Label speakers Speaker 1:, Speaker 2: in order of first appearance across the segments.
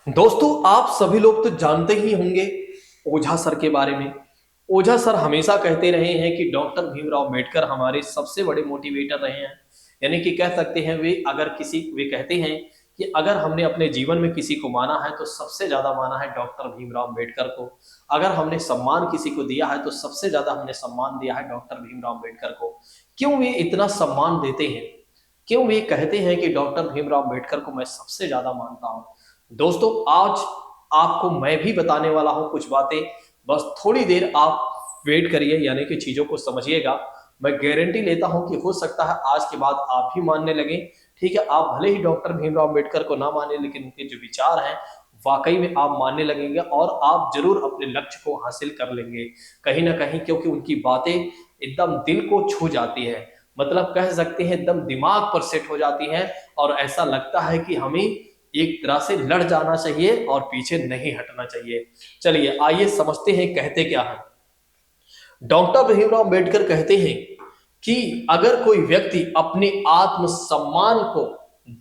Speaker 1: दोस्तों, आप सभी लोग तो जानते ही होंगे ओझा सर के बारे में। ओझा सर हमेशा कहते रहे हैं कि डॉक्टर भीमराव अंबेडकर हमारे सबसे बड़े मोटिवेटर रहे हैं। यानी कि कह सकते हैं वे कहते हैं कि अगर हमने अपने जीवन में किसी को माना है तो सबसे ज्यादा माना है डॉक्टर भीमराव अंबेडकर को। अगर हमने सम्मान किसी को दिया है तो सबसे ज्यादा हमने सम्मान दिया है डॉक्टर भीमराव अंबेडकर को। क्यों वे इतना सम्मान देते हैं? क्यों वे कहते हैं कि डॉक्टर भीमराव अंबेडकर को मैं सबसे ज्यादा मानता हूं? दोस्तों, आज आपको मैं भी बताने वाला हूं कुछ बातें। बस थोड़ी देर आप वेट करिए, यानी कि चीजों को समझिएगा। मैं गारंटी लेता हूं कि हो सकता है आज के बाद आप भी मानने लगे। ठीक है, आप भले ही डॉक्टर भीमराव अंबेडकर को ना माने, लेकिन उनके जो विचार हैं वाकई में आप मानने लगेंगे और आप जरूर अपने लक्ष्य को हासिल कर लेंगे कहीं ना कहीं, क्योंकि उनकी बातें एकदम दिल को छू जाती है। मतलब कह सकते हैं एकदम दिमाग पर सेट हो जाती हैं और ऐसा लगता है कि हमें एक तरह से लड़ जाना चाहिए और पीछे नहीं हटना चाहिए। चलिए आइए समझते हैं कहते क्या है। डॉक्टर भीमराव अंबेडकर कहते हैं कि अगर कोई व्यक्ति अपने आत्म सम्मान को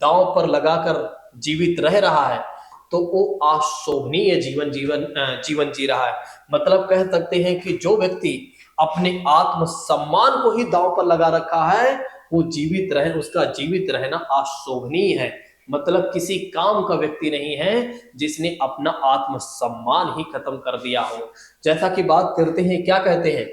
Speaker 1: दांव पर लगाकर जीवित रह रहा है तो वो अशोभनीय जीवन जी रहा है। मतलब कह सकते हैं कि जो व्यक्ति अपने आत्म सम्मान को ही दांव पर लगा रखा है वो जीवित रहे, उसका जीवित रहना अशोभनीय है। मतलब किसी काम का व्यक्ति नहीं है जिसने अपना आत्म सम्मान ही खत्म कर दिया हो। जैसा कि बात करते हैं, क्या कहते हैं,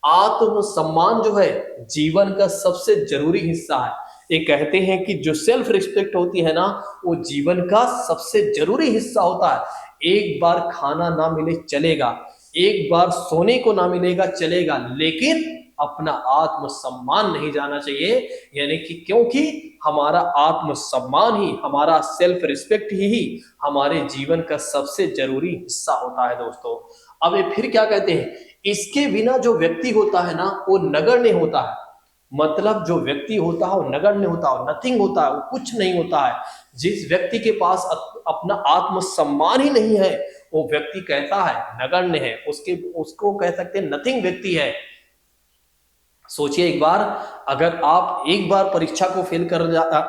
Speaker 1: आत्म सम्मान जो है जीवन का सबसे जरूरी हिस्सा है। ये कहते हैं कि जो सेल्फ रिस्पेक्ट होती है ना, वो जीवन का सबसे जरूरी हिस्सा होता है। एक बार खाना ना मिले चलेगा, एक बार सोने को ना मिलेगा चलेगा, लेकिन अपना आत्म सम्मान नहीं जाना चाहिए। यानी कि क्योंकि हमारा आत्म सम्मान ही, हमारा सेल्फ रिस्पेक्ट ही हमारे जीवन का सबसे जरूरी हिस्सा होता है दोस्तों। अब ये फिर क्या कहते हैं, इसके बिना जो व्यक्ति होता है ना वो नगण्य होता है। मतलब जो व्यक्ति होता है वो नगण्य होता है, नथिंग होता है, वो कुछ नहीं होता है। जिस व्यक्ति के पास अपना आत्म सम्मान ही नहीं है वो व्यक्ति कैसा है, नगण्य है, उसको कह सकते हैं नथिंग व्यक्ति है। सोचिए एक बार, अगर आप एक बार परीक्षा को फेल कर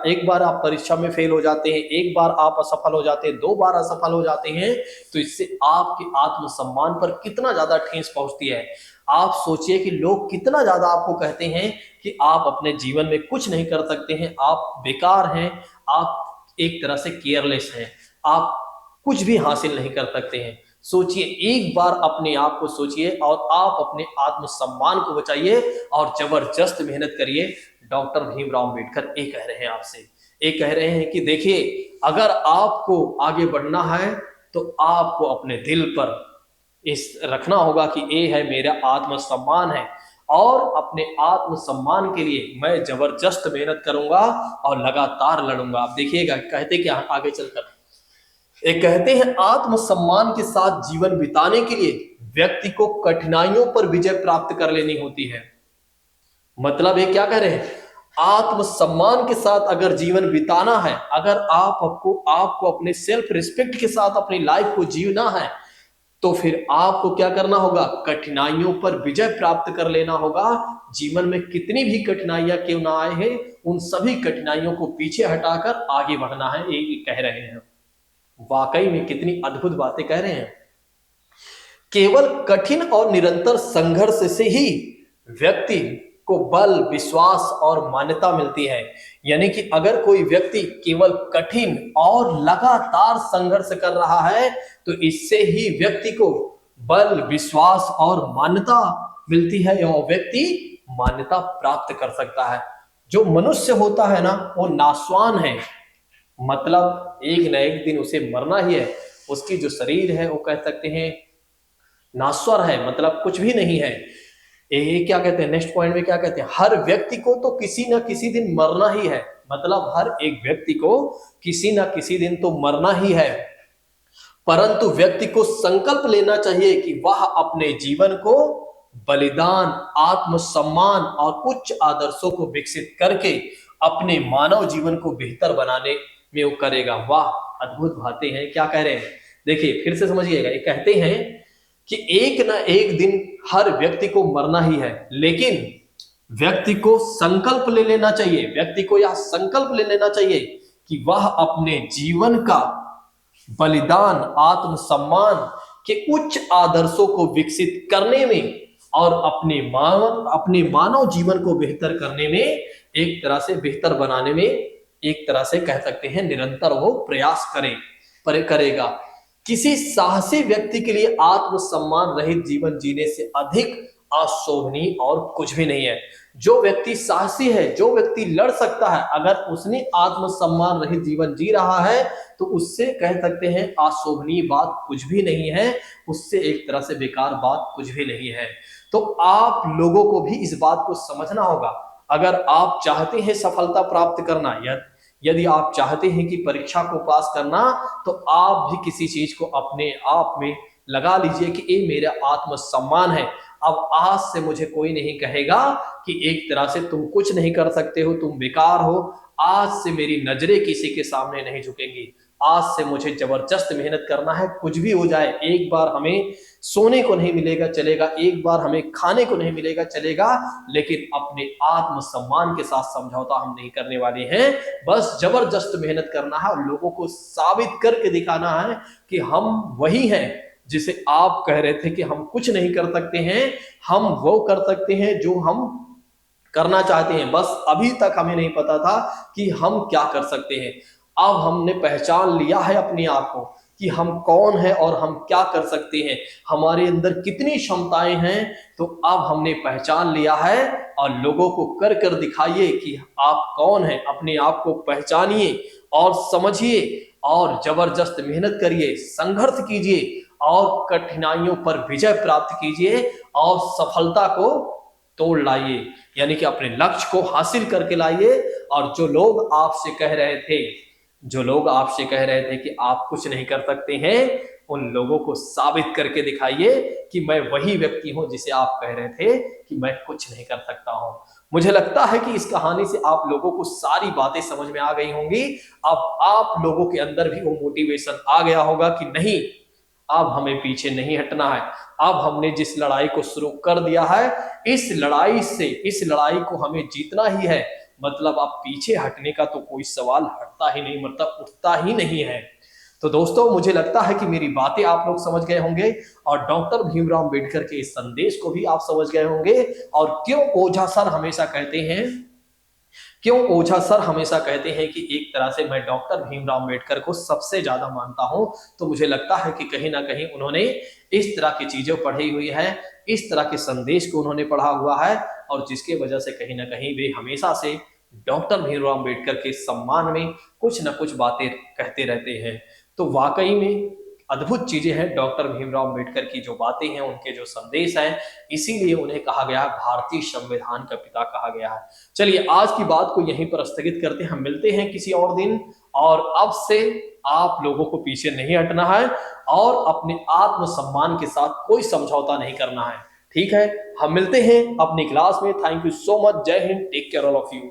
Speaker 1: एक बार आप परीक्षा में फेल हो जाते हैं, एक बार आप असफल हो जाते हैं, दो बार असफल हो जाते हैं, तो इससे आपके आत्मसम्मान पर कितना ज्यादा ठेस पहुंचती है। आप सोचिए कि लोग कितना ज्यादा आपको कहते हैं कि आप अपने जीवन में कुछ नहीं कर सकते हैं, आप बेकार हैं, आप एक तरह से केयरलेस हैं, आप कुछ भी हासिल नहीं कर सकते हैं। सोचिए, एक बार अपने आप को सोचिए और आप अपने आत्मसम्मान को बचाइए और जबरदस्त मेहनत करिए। डॉक्टर भीमराव अंबेडकर ये कह रहे हैं आपसे, ये कह रहे हैं कि देखिए, अगर आपको आगे बढ़ना है तो आपको अपने दिल पर इस रखना होगा कि ये है मेरा आत्मसम्मान है, और अपने आत्मसम्मान के लिए मैं जबरदस्त मेहनत करूंगा और लगातार लड़ूंगा। आप देखिएगा कहते क्या आगे चलकर, एक कहते हैं आत्मसम्मान के साथ जीवन बिताने के लिए व्यक्ति को कठिनाइयों पर विजय प्राप्त कर लेनी होती है। मतलब ये क्या कह रहे हैं, आत्मसम्मान के साथ अगर जीवन बिताना है, अगर आपको अपने सेल्फ रिस्पेक्ट के साथ अपनी लाइफ को जीना है, तो फिर आपको क्या करना होगा, कठिनाइयों पर विजय प्राप्त कर लेना होगा। जीवन में कितनी भी कठिनाइयां क्यों ना आए हैं, उन सभी कठिनाइयों को पीछे हटाकर आगे बढ़ना है, ये कह रहे हैं। वाकई में कितनी अद्भुत बातें कह रहे हैं। केवल कठिन और निरंतर संघर्ष से ही व्यक्ति को बल, विश्वास और मान्यता मिलती है। यानी कि अगर कोई व्यक्ति केवल कठिन और लगातार संघर्ष कर रहा है तो इससे ही व्यक्ति को बल, विश्वास और मान्यता मिलती है और व्यक्ति मान्यता प्राप्त कर सकता है। जो मनुष्य होता है ना वो नासवान है, मतलब एक न एक दिन उसे मरना ही है। उसकी जो शरीर है वो कह सकते हैं नाश्वर है, मतलब कुछ भी नहीं है। ये क्या कहते हैं, नेक्स्ट पॉइंट में क्या कहते हैं, हर व्यक्ति को तो किसी न किसी दिन मरना ही है। मतलब हर एक व्यक्ति को किसी न किसी दिन तो मरना ही है, परंतु व्यक्ति को संकल्प लेना चाहिए कि वह अपने जीवन को बलिदान, आत्मसम्मान और उच्च आदर्शों को विकसित करके अपने मानव जीवन को बेहतर बनाने में वो करेगा। वाह, अद्भुत बातें हैं। क्या कह रहे हैं, देखिए फिर से समझिएगा। ये कहते हैं कि एक ना एक दिन हर व्यक्ति को मरना ही है, लेकिन व्यक्ति को संकल्प ले लेना चाहिए, व्यक्ति को यह संकल्प ले लेना चाहिए कि वह अपने जीवन का बलिदान, आत्मसम्मान के उच्च आदर्शों को विकसित करने में और अपने मानव जीवन को बेहतर करने में, एक तरह से बेहतर बनाने में, एक तरह से कह सकते हैं निरंतर वो प्रयास करेगा। किसी साहसी व्यक्ति के लिए आत्मसम्मान रहित जीवन जीने से अधिक अशोभनीय और कुछ भी नहीं है। जो व्यक्ति साहसी है, जो व्यक्ति लड़ सकता है, अगर उसने आत्मसम्मान रहित जीवन जी रहा है तो उससे कह सकते हैं अशोभनीय बात कुछ भी नहीं है, उससे एक तरह से बेकार बात कुछ भी नहीं है। तो आप लोगों को भी इस बात को समझना होगा। अगर आप चाहते हैं सफलता प्राप्त करना, यदि आप चाहते हैं कि परीक्षा को पास करना, तो आप भी किसी चीज को अपने आप में लगा लीजिए कि ये मेरा आत्मसम्मान है। अब आज से मुझे कोई नहीं कहेगा कि एक तरह से तुम कुछ नहीं कर सकते हो, तुम बेकार हो। आज से मेरी नजरें किसी के सामने नहीं झुकेंगी। आज से मुझे जबरदस्त मेहनत करना है, कुछ भी हो जाए। एक बार हमें सोने को नहीं मिलेगा चलेगा, एक बार हमें खाने को नहीं मिलेगा चलेगा, लेकिन अपने आत्मसम्मान के साथ समझौता हम नहीं करने वाले हैं। बस जबरदस्त मेहनत करना है और लोगों को साबित करके दिखाना है कि हम वही हैं जिसे आप कह रहे थे कि हम कुछ नहीं कर सकते हैं। हम वो कर सकते हैं जो हम करना चाहते हैं, बस अभी तक हमें नहीं पता था कि हम क्या कर सकते हैं। अब हमने पहचान लिया है अपने आप को कि हम कौन हैं और हम क्या कर सकते हैं, हमारे अंदर कितनी क्षमताएं हैं। तो अब हमने पहचान लिया है और लोगों को कर कर दिखाइए कि आप कौन हैं। अपने आप को पहचानिए और समझिए और जबरदस्त मेहनत करिए, संघर्ष कीजिए और कठिनाइयों पर विजय प्राप्त कीजिए और सफलता को तोड़ लाइए, यानी कि अपने लक्ष्य को हासिल करके लाइए। और जो लोग आपसे कह रहे थे कि आप कुछ नहीं कर सकते हैं, उन लोगों को साबित करके दिखाइए कि मैं वही व्यक्ति हूं जिसे आप कह रहे थे कि मैं कुछ नहीं कर सकता हूं। मुझे लगता है कि इस कहानी से आप लोगों को सारी बातें समझ में आ गई होंगी। अब आप लोगों के अंदर भी वो मोटिवेशन आ गया होगा कि नहीं, अब हमें पीछे नहीं हटना है। अब हमने जिस लड़ाई को शुरू कर दिया है, इस लड़ाई को हमें जीतना ही है। मतलब अब पीछे हटने का तो कोई सवाल हटता ही नहीं, मतलब उठता ही नहीं है। तो दोस्तों, मुझे लगता है कि मेरी बातें आप लोग समझ गए होंगे और डॉक्टर भीमराव अंबेडकर के इस संदेश को भी आप समझ गए होंगे। और क्यों ओझा सर हमेशा कहते हैं कि एक तरह से मैं डॉक्टर भीमराव अंबेडकर को सबसे ज्यादा मानता हूं। तो मुझे लगता है कि कहीं ना कहीं उन्होंने इस तरह की चीजें पढ़ी हुई है, इस तरह के संदेश को उन्होंने पढ़ा हुआ है, और जिसके वजह से कहीं ना कहीं वे हमेशा से डॉक्टर भीमराव अंबेडकर के सम्मान में कुछ ना कुछ बातें कहते रहते हैं। तो वाकई में अद्भुत चीजें हैं डॉक्टर भीमराव अंबेडकर की जो बातें हैं, उनके जो संदेश हैं, इसीलिए उन्हें कहा गया है भारतीय संविधान का पिता कहा गया है। चलिए आज की बात को यहीं पर स्थगित करते हैं, हम मिलते हैं किसी और दिन। और अब से आप लोगों को पीछे नहीं हटना है और अपने आत्मसम्मान के साथ कोई समझौता नहीं करना है। ठीक है, हम मिलते हैं अपनी क्लास में। Thank you so much. जय हिंद। Take care all of you.